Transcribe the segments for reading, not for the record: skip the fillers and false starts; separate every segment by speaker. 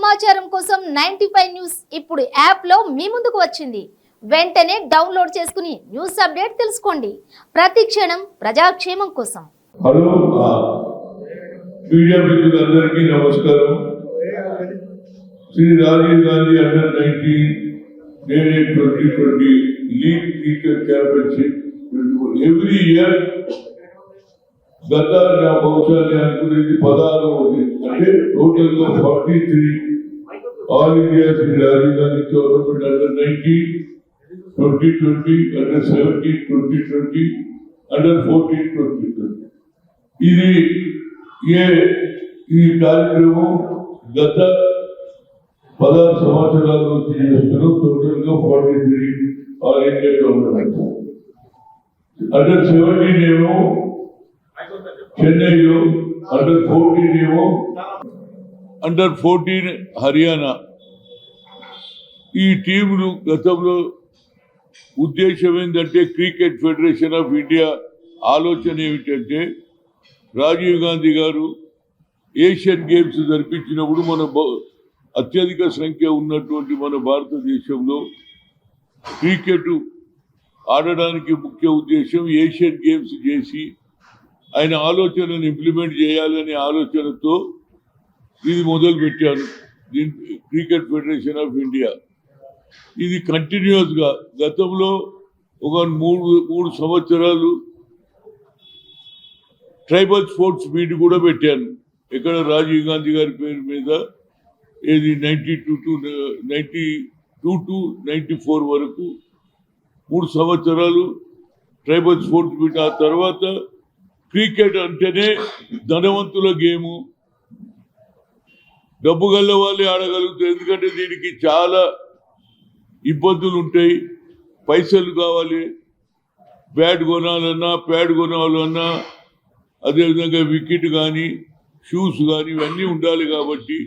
Speaker 1: సమాచారం కోసం 95 న్యూస్ ఇప్పుడు యాప్ లో మీ ముందుకు వచ్చింది. వెంటనే డౌన్లోడ్ చేసుకుని న్యూస్ అప్డేట్ తెలుసుకోండి. ప్రతి క్షణం ప్రజాక్షేమం కోసం.
Speaker 2: హలో మీడియా మిత్రులందరికీ నమస్కారం. Shri Rajiv Gandhi under 19 2020 league cricket championship every year గత నా బహుశా అనుకునేది 16 అంటే టోటల్ గా 43 all India Shri Rajiv Gandhi tournament under 19 2020 under 17 2020 under 14 2020 ఇది ఈ కార్యక్రమం గత 16 సంవత్సరాల నుంచి చేస్తున్నాం. టోటల్ గా 43 ఆల్ ఇండియా టోర్నమెంట్. అండర్ 17 ఏమో చెన్నైలో, అండర్ 14 ఏమో అండర్ 14 హర్యానా. ఈ టీములు గతంలో ఉద్దేశం ఏంటంటే క్రికెట్ ఫెడరేషన్ ఆఫ్ ఇండియా ఆలోచన ఏమిటంటే రాజీవ్ గాంధీ గారు ఏషియన్ గేమ్స్ జరిపించినప్పుడు మన అత్యధిక సంఖ్య ఉన్నటువంటి మన భారతదేశంలో క్రికెట్ ఆడడానికి ముఖ్య ఉద్దేశం ఏషియన్ గేమ్స్ చేసి ఆయన ఆలోచనను ఇంప్లిమెంట్ చేయాలనే ఆలోచనతో ఇది మొదలు పెట్టారు క్రికెట్ ఫెడరేషన్ ఆఫ్ ఇండియా. ఇది కంటిన్యూస్గా గతంలో ఒక మూడు సంవత్సరాలు ట్రైబల్ స్పోర్ట్స్ మీట్ కూడా పెట్టాను. ఇక్కడ రాజీవ్ గాంధీ గారి పేరు మీద ఏది 92 to 94 వరకు 3 సంవత్సరాలు ట్రైబల్ స్పోర్ట్స్ మీట్. ఆ తర్వాత క్రికెట్ అంటేనే ధనవంతుల గేము, డబ్బు గల్ల వాళ్ళే ఆడగలుగుతారు. ఎందుకంటే దీనికి చాలా ఇబ్బందులు ఉంటాయి. పైసలు కావాలి, బ్యాట్ కొనాలన్నా, ప్యాడ్ కొనాలన్నా, అదేవిధంగా వికెట్ కానీ, షూస్ కానీ ఇవన్నీ ఉండాలి. కాబట్టి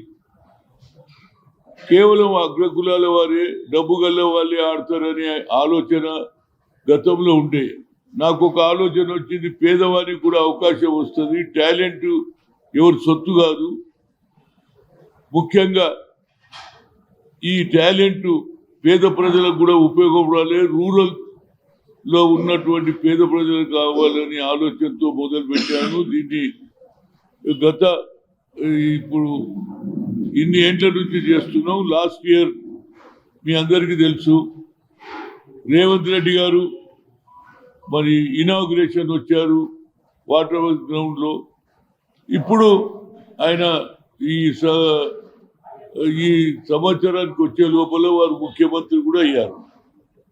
Speaker 2: కేవలం అగ్రకులాల వారే, డబ్బు గల్ల వాళ్ళే ఆడతారనే ఆలోచన గతంలో ఉండే. నాకు ఒక ఆలోచన వచ్చింది, పేదవానికి కూడా అవకాశం వస్తుంది. టాలెంట్ ఎవరి సొత్తు కాదు. ముఖ్యంగా ఈ టాలెంట్ పేద ప్రజలకు కూడా ఉపయోగపడాలి, రూరల్లో ఉన్నటువంటి పేద ప్రజలకు కావాలని ఆలోచనతో మొదలుపెట్టాను దీన్ని. ఇప్పుడు ఇన్ని ఏండ్ల నుంచి చేస్తున్నాం. లాస్ట్ ఇయర్ మీ అందరికీ తెలుసు, రేవంత్ రెడ్డి గారు మరి ఇనాగ్రేషన్ వచ్చారు వాటర్ వర్క్ గ్రౌండ్లో. ఇప్పుడు ఆయన ఈ సంవత్సరానికి వచ్చే లోపల వారు ముఖ్యమంత్రి కూడా అయ్యారు.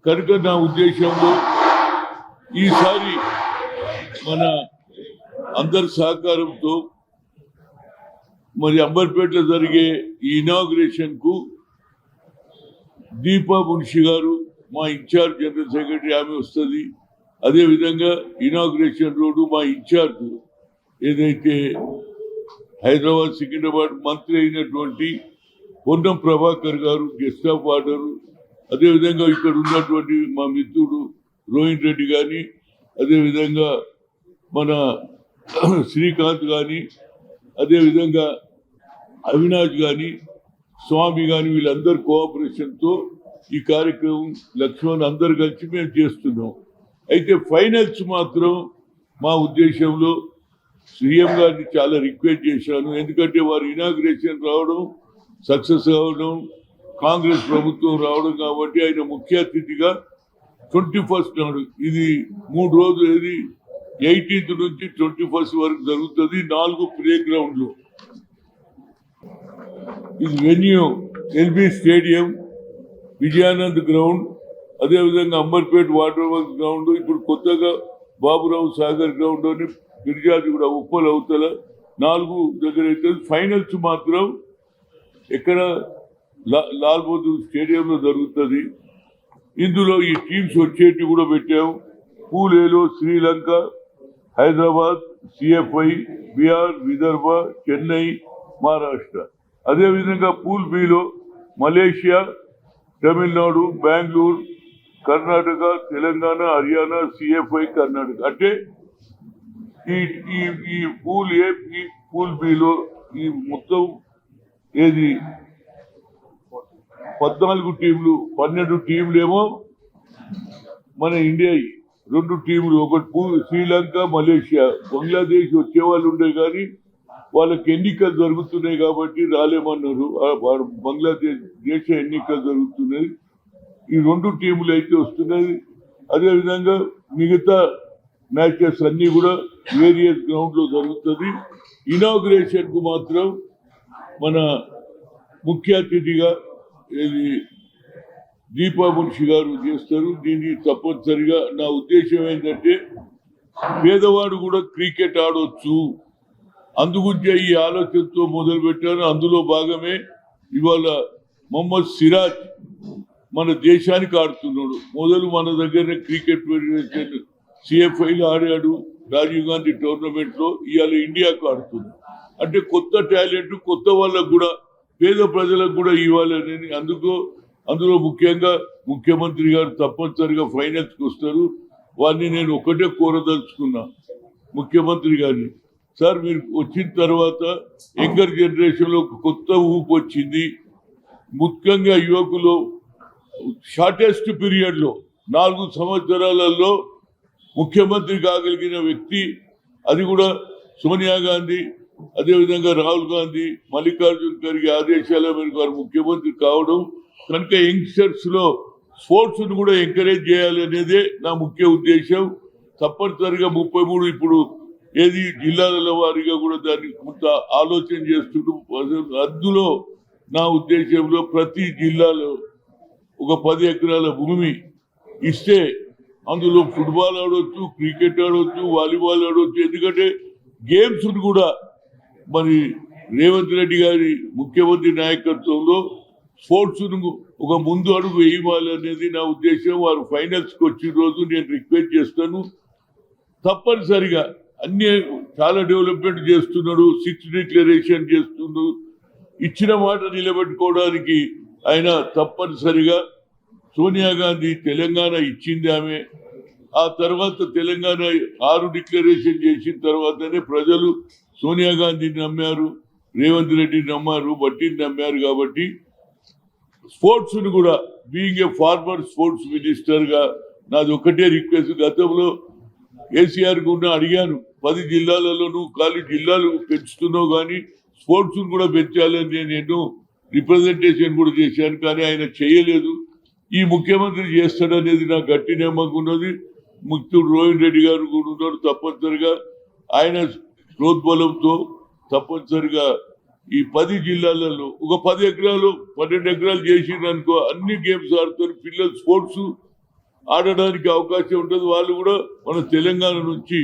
Speaker 2: కనుక నా ఉద్దేశంలో ఈసారి మన అందరి సహకారంతో మరి అంబర్పేటలో జరిగే ఈ ఇనాగ్రేషన్కు దీపా మున్షి గారు మా ఇన్ఛార్జ్ జనరల్ సెక్రటరీ ఆమె వస్తుంది. అదేవిధంగా ఇనాగ్రేషన్ రోడ్డు మా ఇన్ఛార్జ్ ఏదైతే హైదరాబాద్ సికింద్రాబాద్ మంత్రి అయినటువంటి పొన్నం ప్రభాకర్ గారు గెస్ట్ ఆఫ్ ఆర్డరు, అదేవిధంగా ఇక్కడ ఉన్నటువంటి మా మిత్రుడు రోహిన్ రెడ్డి కానీ, అదేవిధంగా మన శ్రీకాంత్ కానీ, అదేవిధంగా అవినాష్ కానీ, స్వామి కానీ, వీళ్ళందరి కోఆపరేషన్తో ఈ కార్యక్రమం లక్ష్మణ్ అందరు కలిసి మేము చేస్తున్నాం. అయితే ఫైనల్స్ మాత్రం మా ఉద్దేశంలో సీఎం గారిని చాలా రిక్వెస్ట్ చేశాను. ఎందుకంటే వారు ఇనాగ్రేషన్ రావడం, సక్సెస్ కావడం, కాంగ్రెస్ ప్రభుత్వం రావడం కాబట్టి ఆయన ముఖ్య అతిథిగా 21st నాడు, ఇది 3 రోజులు, ఇది 18th నుంచి 21st వరకు జరుగుతుంది 4 ప్లే గ్రౌండ్లు. ఇది venue LB stadium, Vijayanand ground, అదేవిధంగా అంబర్పేట వాటర్ వర్క్ గ్రౌండ్, ఇప్పుడు కొత్తగా బాబురావు సాగర్ గ్రౌండ్ అని గిరిజాది కూడా ఉప్పల్ అవతల 4 దగ్గర అవుతుంది. ఫైనల్స్ మాత్రం ఎక్కడ లాల్ బహదూర్ స్టేడియంలో జరుగుతుంది. ఇందులో ఈ టీమ్స్ వచ్చేటి కూడా పెట్టాము. పూల్ ఏలో శ్రీలంక, హైదరాబాద్, సిఎఫ్ఐ, బీహార్, విదర్భ, చెన్నై, మహారాష్ట్ర. అదేవిధంగా pool below Malaysia, Tamil Nadu, Bengaluru, Karnataka, Telangana, Haryana, CFI, Karnataka. అంటే ఈ పూల్ ఏ, ఈ పూల్ బిలో ఈ మొత్తం ఏది 14 టీంలు 12 టీంలేమో మన ఇండియా, 2 టీంలు, ఒకటి శ్రీలంక, మలేషియా. బంగ్లాదేశ్ వచ్చేవాళ్ళు ఉండే కానీ వాళ్ళకి ఎన్నికలు జరుగుతున్నాయి కాబట్టి రాలేమన్నారు. బంగ్లాదేశ్ దేశ ఎన్నికలు జరుగుతున్నాయి. ఈ 2 టీంలు అయితే వస్తున్నాయి. అదేవిధంగా మిగతా మ్యాచెస్ అన్నీ కూడా వేరియస్ గ్రౌండ్లో జరుగుతుంది. ఇనాగ్రేషన్కు మాత్రం మన ముఖ్య అతిథిగా దీపా మున్షి గారు చేస్తారు. దీన్ని తప్పనిసరిగా నా ఉద్దేశం ఏంటంటే పేదవాడు కూడా క్రికెట్ ఆడొచ్చు, అందుగుంచే ఈ ఆలోచనతో మొదలు పెట్టాను. అందులో భాగమే ఇవాళ మొహమ్మద్ సిరాజ్ మన దేశానికి ఆడుతున్నాడు. మొదలు మన దగ్గరనే క్రికెట్ ఫెడరేషన్ CFIలో ఆడాడు, రాజీవ్ గాంధీ టోర్నమెంట్లో. ఇవాళ ఇండియాకు ఆడుతున్నాడు. అంటే కొత్త టాలెంట్ కొత్త వాళ్ళకు కూడా, పేద ప్రజలకు కూడా ఇవ్వాలని. అందులో ముఖ్యంగా ముఖ్యమంత్రి గారు తప్పనిసరిగా ఫైనల్స్కి వస్తారు. వారిని నేను ఒకటే కోరదలుచుకున్నా ముఖ్యమంత్రి గారిని, సార్ మీరు వచ్చిన తర్వాత యంగర్ జనరేషన్లో కొత్త ఊపు వచ్చింది. ముఖ్యంగా యువకులు షార్టెస్ట్ పీరియడ్లో 4 సంవత్సరాలలో ముఖ్యమంత్రి కాగలిగిన వ్యక్తి, అది కూడా సోనియా గాంధీ, అదేవిధంగా రాహుల్ గాంధీ, మల్లికార్జున్ ఖర్గే ఆదేశాల మేరకు వారు ముఖ్యమంత్రి కావడం. కనుక యంగ్స్టర్స్లో స్పోర్ట్స్ను కూడా ఎంకరేజ్ చేయాలి అనేదే నా ముఖ్య ఉద్దేశం. తప్పనిసరిగా 33 ఇప్పుడు ఏది జిల్లాల వారీగా కూడా దాన్ని కొంత ఆలోచన చేస్తుంటూ, అందులో నా ఉద్దేశంలో ప్రతి జిల్లాలో ఒక 10 ఎకరాల భూమి ఇస్తే అందులో ఫుట్బాల్ ఆడవచ్చు, క్రికెట్ ఆడవచ్చు, వాలీబాల్ ఆడవచ్చు. ఎందుకంటే గేమ్స్ కూడా మరి రేవంత్ రెడ్డి గారి ముఖ్యమంత్రి నాయకత్వంలో స్పోర్ట్స్ను ఒక ముందు అడుగు వేయాలనేది నా ఉద్దేశం. వారు ఫైనల్స్కి వచ్చిన రోజు నేను రిక్వెస్ట్ చేస్తాను. తప్పనిసరిగా అన్ని చాలా డెవలప్మెంట్ చేస్తున్నాడు, 6 డిక్లరేషన్ చేస్తున్నాడు. ఇచ్చిన మాట నిలబెట్టుకోవడానికి ఆయన తప్పనిసరిగా సోనియా గాంధీ తెలంగాణ ఇచ్చింది ఆమె. ఆ తర్వాత తెలంగాణ 6 డిక్లరేషన్ చేసిన తర్వాతనే ప్రజలు సోనియా గాంధీని నమ్మారు, రేవంత్ రెడ్డిని నమ్మారు, బట్టిని నమ్మారు. కాబట్టి స్పోర్ట్స్ను కూడా బీయింగ్ ఏ ఫార్మర్ స్పోర్ట్స్ మినిస్టర్గా నాది ఒకటే రిక్వెస్ట్. గతంలో కేసీఆర్ కూడా అడిగాను, 10 జిల్లాలలో నువ్వు ఖాళీ జిల్లాలు పెంచుతున్నావు కానీ స్పోర్ట్స్ను కూడా పెంచాలని నేను ఎన్నో రిప్రజెంటేషన్ కూడా చేశాను. కానీ ఆయన చేయలేదు. ఈ ముఖ్యమంత్రి చేస్తాడనేది నాకు గట్టి నమ్మకం ఉన్నది. ముఖ్యుడు రోహిన్ రెడ్డి గారు కూడా ఉన్నారు. తప్పనిసరిగా ఆయన ప్రోద్బలంతో తప్పనిసరిగా ఈ 10 జిల్లాలలో ఒక 10 ఎకరాలు 12 ఎకరాలు చేసిందనుకో అన్ని గేమ్స్ ఆడుతారు. పిల్లలు స్పోర్ట్స్ ఆడడానికి అవకాశం ఉంటుంది. వాళ్ళు కూడా మన తెలంగాణ నుంచి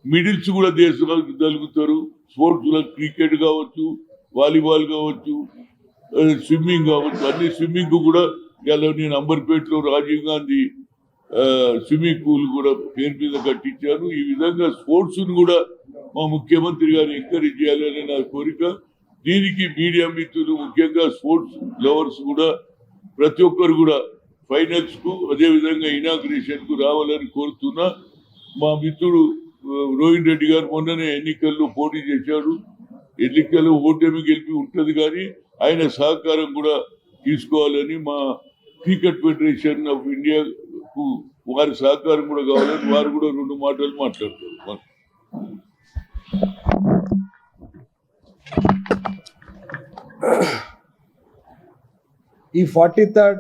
Speaker 2: మిడిల్స్ కూడా దేశాలకు జరుగుతారు. స్పోర్ట్స్లో క్రికెట్ కావచ్చు, వాలీబాల్ కావచ్చు, స్విమ్మింగ్ కావచ్చు. అన్ని స్విమ్మింగ్ కూడా ఇలా నేను అంబర్పేటలో రాజీవ్ గాంధీ స్విమ్మింగ్ పూల్ కూడా పేరు మీద కట్టించాను. ఈ విధంగా స్పోర్ట్స్ను కూడా మా ముఖ్యమంత్రి గారు ఎంకరేజ్ చేయాలని నా కోరిక. దీనికి మీడియా మిత్రులు, ముఖ్యంగా స్పోర్ట్స్ లవర్స్ కూడా ప్రతి ఒక్కరు కూడా ఫైనల్స్కు అదేవిధంగా ఇనాగ్రేషన్కు రావాలని కోరుతున్నా. మా మిత్రుడు రోహిన్ రెడ్డి గారు మొన్ననే ఎన్నికల్లో పోటీ చేశాడు. ఎన్నికల్లో ఓటమి గెలిపి ఉంటుంది కానీ ఆయన సహకారం కూడా తీసుకోవాలని, మా క్రికెట్ ఫెడరేషన్ ఆఫ్ ఇండియాకు వారి సహకారం కూడా కావాలని వారు కూడా 2 మాటలు మాట్లాడతారు.
Speaker 3: ఈ 43rd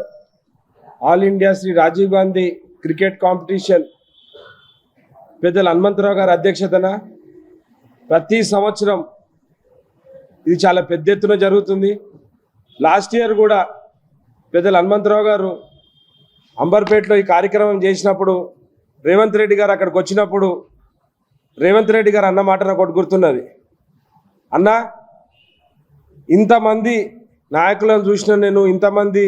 Speaker 3: all India Shri Rajiv Gandhi cricket competition పెద్దలు హనుమంతరావు గారి అధ్యక్షతన ప్రతి సంవత్సరం ఇది చాలా పెద్ద ఎత్తున జరుగుతుంది. లాస్ట్ ఇయర్ కూడా పెద్దలు హనుమంతరావు గారు అంబర్పేటలో ఈ కార్యక్రమం చేసినప్పుడు రేవంత్ రెడ్డి గారు అక్కడికి వచ్చినప్పుడు రేవంత్ రెడ్డి గారు అన్న మాట నాకు ఒకటి గుర్తున్నది. అన్న, ఇంతమంది నాయకులను చూసిన నేను, ఇంతమంది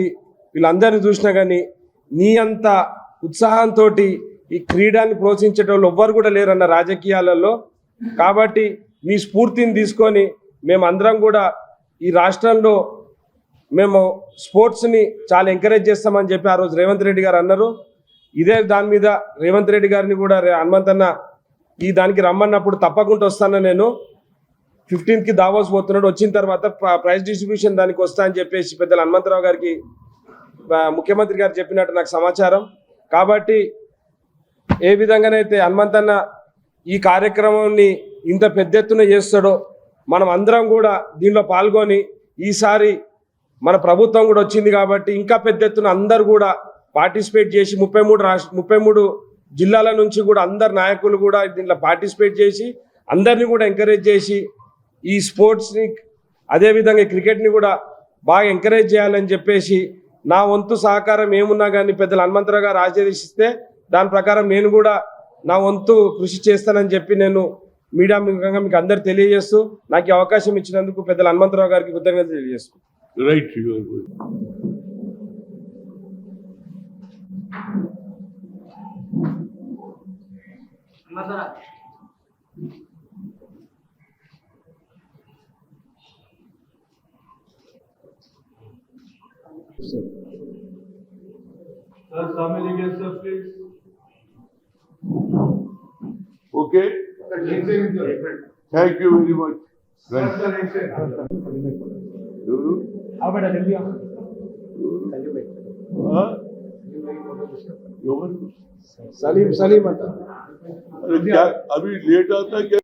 Speaker 3: వీళ్ళందరినీ చూసినా కానీ నీ అంత ఉత్సాహంతో ఈ క్రీడని ప్రోత్సహించేటోళ్ళు ఎవ్వరు కూడా లేరన్న రాజకీయాలలో. కాబట్టి మీ స్ఫూర్తిని తీసుకొని మేమందరం కూడా ఈ రాష్ట్రంలో మేము స్పోర్ట్స్ని చాలా ఎంకరేజ్ చేస్తామని చెప్పి ఆ రోజు రేవంత్ రెడ్డి గారు అన్నారు. ఇదే దాని మీద రేవంత్ రెడ్డి గారిని కూడా హనుమంతన్న ఈ దానికి రమ్మన్నప్పుడు తప్పకుండా వస్తాను, నేను 15కి దావోస్ పోతున్నాడు, వచ్చిన తర్వాత ప్రైజ్ డిస్ట్రిబ్యూషన్ దానికి వస్తా అని చెప్పేసి పెద్దలు హనుమంతరావు గారికి ముఖ్యమంత్రి గారు చెప్పినట్టు నాకు సమాచారం. కాబట్టి ఏ విధంగానైతే హనుమంతన్న ఈ కార్యక్రమాన్ని ఇంత పెద్ద ఎత్తున చేస్తాడో మనం అందరం కూడా దీనిలో పాల్గొని ఈసారి మన ప్రభుత్వం కూడా వచ్చింది కాబట్టి ఇంకా పెద్ద ఎత్తున అందరు కూడా పార్టిసిపేట్ చేసి 33 జిల్లాల నుంచి కూడా అందరు నాయకులు కూడా దీంట్లో పార్టిసిపేట్ చేసి అందరినీ కూడా ఎంకరేజ్ చేసి ఈ స్పోర్ట్స్ని అదేవిధంగా క్రికెట్ని కూడా బాగా ఎంకరేజ్ చేయాలని చెప్పేసి నా వంతు సహకారం ఏమున్నా కానీ పెద్దలు హనుమంతరావు గారు ఆదేశిస్తే దాని ప్రకారం నేను కూడా నా వంతు కృషి చేస్తానని చెప్పి నేను మీడియా ముఖంగా మీకు అందరు తెలియజేస్తూ నాకు ఈ అవకాశం ఇచ్చినందుకు పెద్దలు హనుమంతరావు గారికి కృతజ్ఞతలు తెలియజేస్తూ
Speaker 2: right.
Speaker 4: Sir, Swami again, sir, please.
Speaker 2: Okay. Thank you very much. Right. ఎవరు? ఆ? ఎవరు?
Speaker 3: సలీం అంట
Speaker 2: अरे क्या अभी लेट आता क्या?